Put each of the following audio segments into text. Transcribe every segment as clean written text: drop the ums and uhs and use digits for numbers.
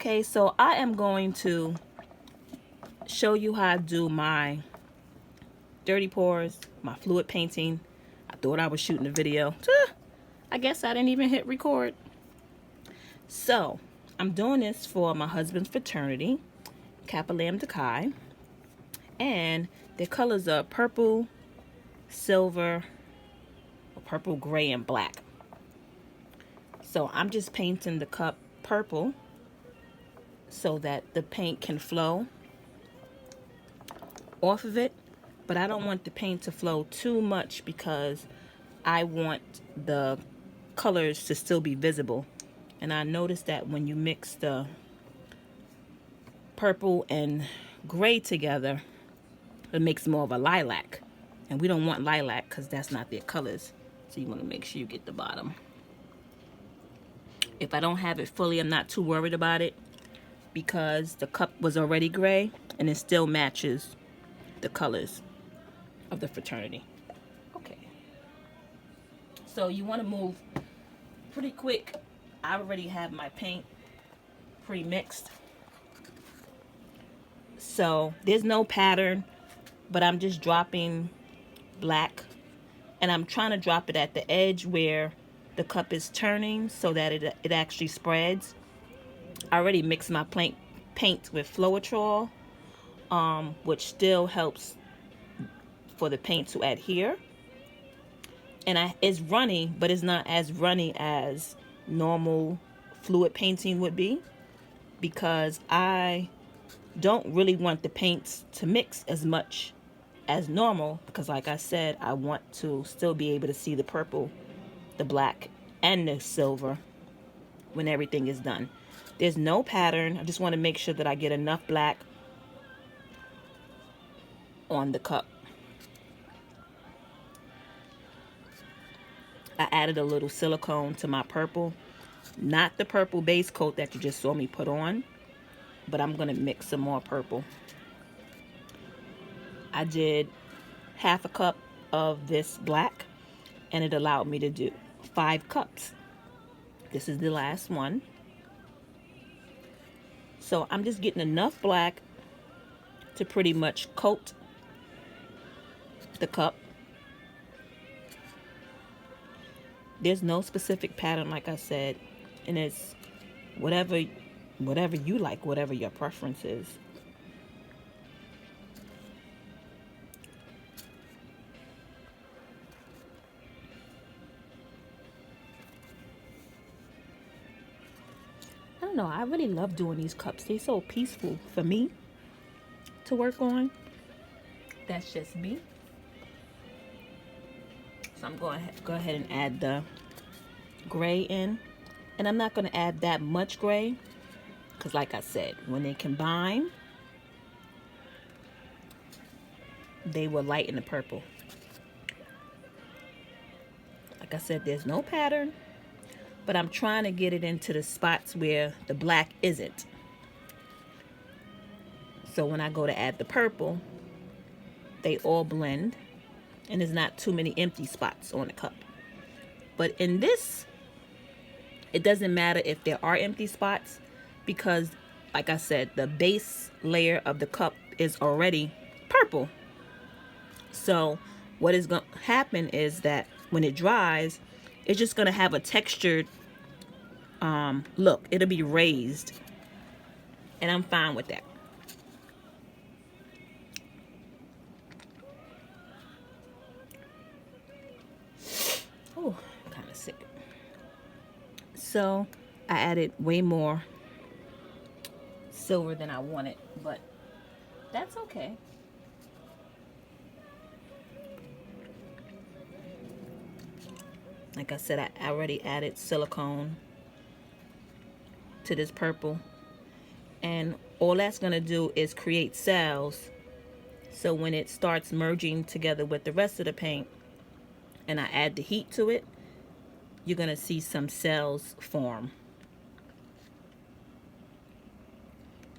Okay, so I am going to show you how I do my dirty pours, my fluid painting. I thought I was shooting a video. I guess I didn't even hit record. So I'm doing this for my husband's fraternity, Kappa Lambda Chi, and their colors are purple, silver, purple, gray, and black. So I'm just painting the cup purple so that the paint can flow off of it, but I don't want the paint to flow too much because I want the colors to still be visible. And I noticed that when you mix the purple and gray together, it makes more of a lilac, and we don't want lilac because that's not their colors. So you want to make sure you get the bottom. If I don't have it fully, I'm not too worried about it because the cup was already gray and it still matches the colors of the fraternity. Okay, so you want to move pretty quick. I already have my paint pre-mixed, so there's no pattern, but I'm just dropping black, and I'm trying to drop it at the edge where the cup is turning so that it actually spreads. I already mixed my paint with Floetrol, which still helps for the paint to adhere. And it's runny, but it's not as runny as normal fluid painting would be, because I don't really want the paints to mix as much as normal, because like I said, I want to still be able to see the purple, the black, and the silver when everything is done. There's no pattern. I just want to make sure that I get enough black on the cup. I added a little silicone to my purple, not the purple base coat that you just saw me put on, but I'm going to mix some more purple. I did half a cup of this black, and it allowed me to do 5 cups. This is the last one. So I'm just getting enough black to pretty much coat the cup. There's no specific pattern, like I said, and it's whatever you like, whatever your preference is. I don't know, I really love doing these cups. They're so peaceful for me to work on. That's just me. So I'm going to go ahead and add the gray in. And I'm not going to add that much gray because, like I said, when they combine, they will lighten the purple. Like I said, there's no pattern, but I'm trying to get it into the spots where the black isn't. So when I go to add the purple, they all blend, and there's not too many empty spots on the cup. But in this, it doesn't matter if there are empty spots because, like I said, the base layer of the cup is already purple. So what is going to happen is that when it dries, it's just going to have a textured look. It'll be raised, and I'm fine with that. Oh, I'm kind of sick. So I added way more silver than I wanted, but that's okay. Like I said, I already added silicone to this purple, and all that's going to do is create cells. So when it starts merging together with the rest of the paint and I add the heat to it, you're going to see some cells form.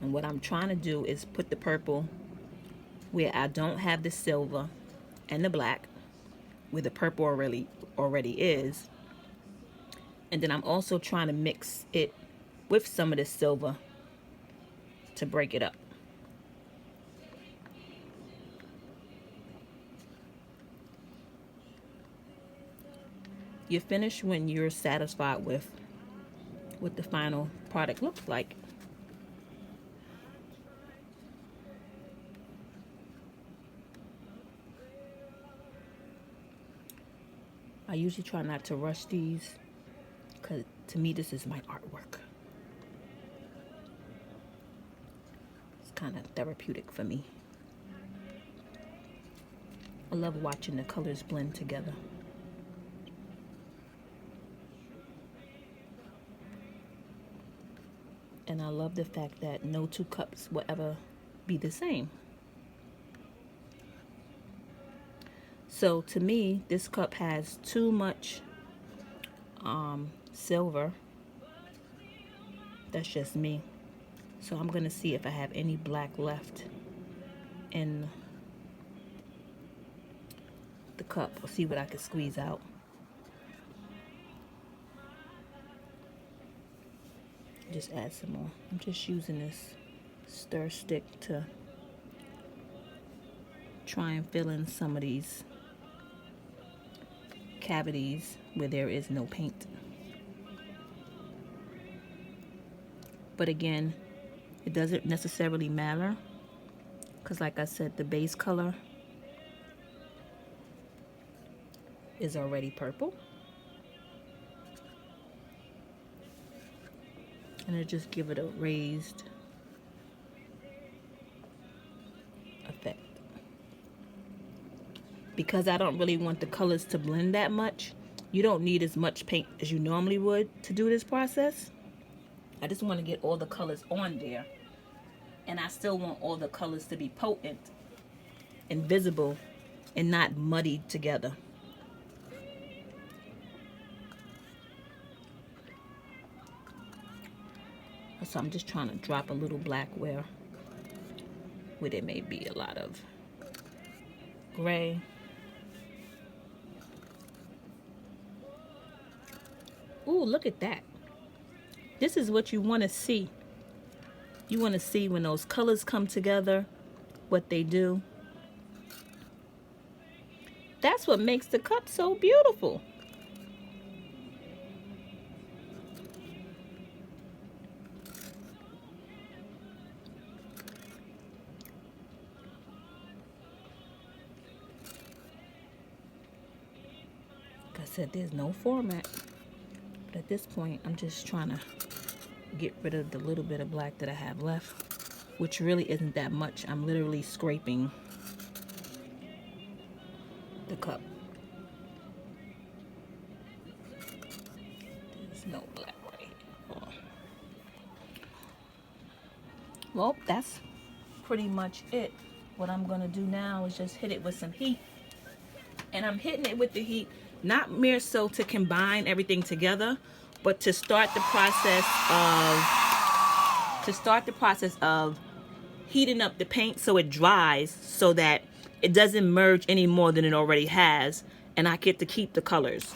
And what I'm trying to do is put the purple where I don't have the silver and the black, where the purple already is. And then I'm also trying to mix it with some of the silver to break it up. You're finished when you're satisfied with what the final product looks like. I usually try not to rush these because to me this is my artwork. It's kind of therapeutic for me. I love watching the colors blend together. And I love the fact that no two cups will ever be the same. So to me, this cup has too much silver. That's just me. So I'm gonna see if I have any black left in the cup. I'll see what I can squeeze out. Just add some more. I'm just using this stir stick to try and fill in some of these cavities where there is no paint. But again, it doesn't necessarily matter because like I said, the base color is already purple. And I just give it a raised effect. Because I don't really want the colors to blend that much, you don't need as much paint as you normally would to do this process. I just want to get all the colors on there. And I still want all the colors to be potent and visible and not muddied together. So I'm just trying to drop a little black where there may be a lot of gray. Ooh, look at that. This is what you want to see. You want to see when those colors come together, what they do. That's what makes the cup so beautiful. Like I said, there's no format. But at this point, I'm just trying to get rid of the little bit of black that I have left, which really isn't that much. I'm literally scraping the cup. There's no black right here. Well, that's pretty much it. What I'm gonna do now is just hit it with some heat. And I'm hitting it with the heat not mere so to combine everything together, but to start the process of heating up the paint so it dries, so that it doesn't merge any more than it already has, and I get to keep the colors.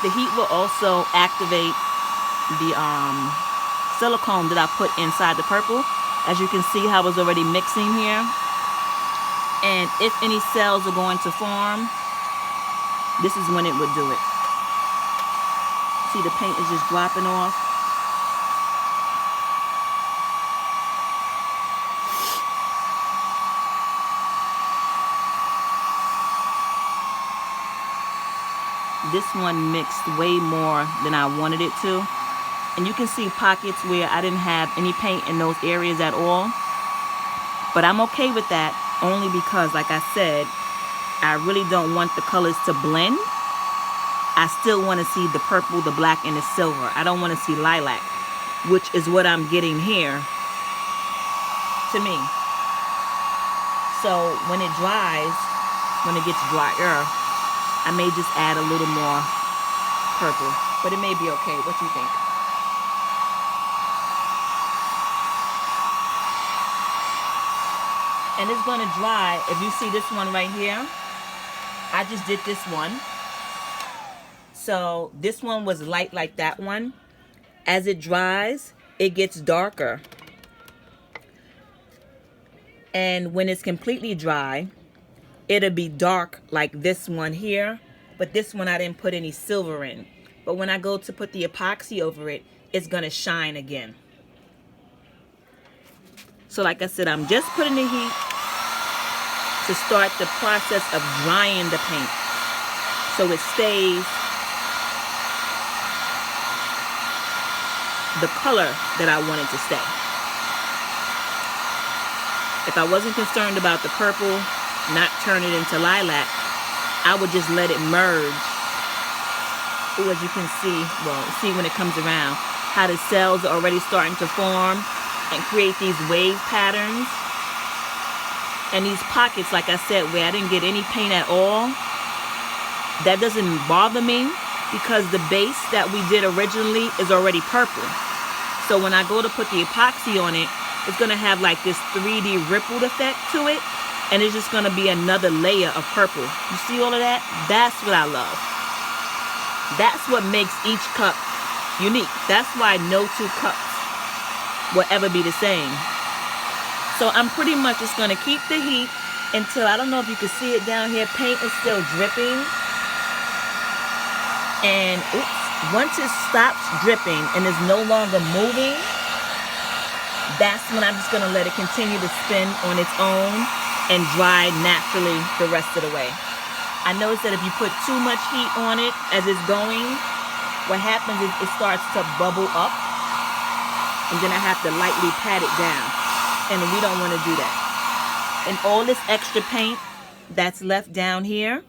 The heat will also activate the silicone that I put inside the purple. As you can see how it's already mixing here. And if any cells are going to form, this is when it would do it. See, the paint is just dropping off. This one mixed way more than I wanted it to. And you can see pockets where I didn't have any paint in those areas at all. But I'm okay with that, only because, like I said, I really don't want the colors to blend. I still want to see the purple, the black, and the silver. I don't want to see lilac, which is what I'm getting here to me. So when it dries, when it gets drier, I may just add a little more purple. But it may be okay. What do you think? And it's going to dry. If you see this one right here, I just did this one. So this one was light like that one. As it dries, it gets darker. And when it's completely dry, it'll be dark like this one here. But this one I didn't put any silver in. But when I go to put the epoxy over it, it's going to shine again. So like I said, I'm just putting the heat to start the process of drying the paint, so it stays the color that I want it to stay. If I wasn't concerned about the purple not turning into lilac, I would just let it merge. Ooh, as you can see, well, see when it comes around, how the cells are already starting to form and create these wave patterns. And these pockets, like I said, where I didn't get any paint at all, that doesn't bother me because the base that we did originally is already purple. So when I go to put the epoxy on it, it's going to have like this 3D rippled effect to it. And it's just going to be another layer of purple. You see all of that? That's what I love. That's what makes each cup unique. That's why no two cups will ever be the same. So I'm pretty much just going to keep the heat until, I don't know if you can see it down here, paint is still dripping. And oops, once it stops dripping and is no longer moving, that's when I'm just going to let it continue to spin on its own and dry naturally the rest of the way. I noticed that if you put too much heat on it as it's going, what happens is it starts to bubble up, and then I have to lightly pat it down. And we don't want to do that. And all this extra paint that's left down here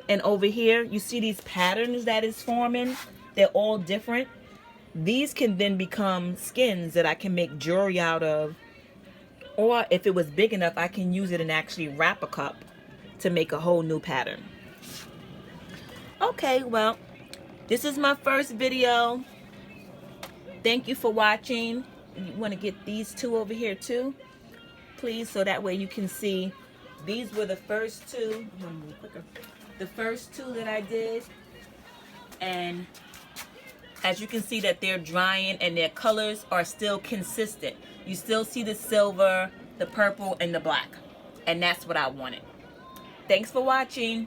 and over here, you see these patterns that is forming? They're all different. These can then become skins that I can make jewelry out of. Or if it was big enough, I can use it and actually wrap a cup to make a whole new pattern. Okay, well, this is my first video. Thank you for watching. You want to get these two over here too, please, so that way you can see. These were the first two. The first two that I did, and as you can see that they're drying and their colors are still consistent. You still see the silver, the purple, and the black, and that's what I wanted. Thanks for watching.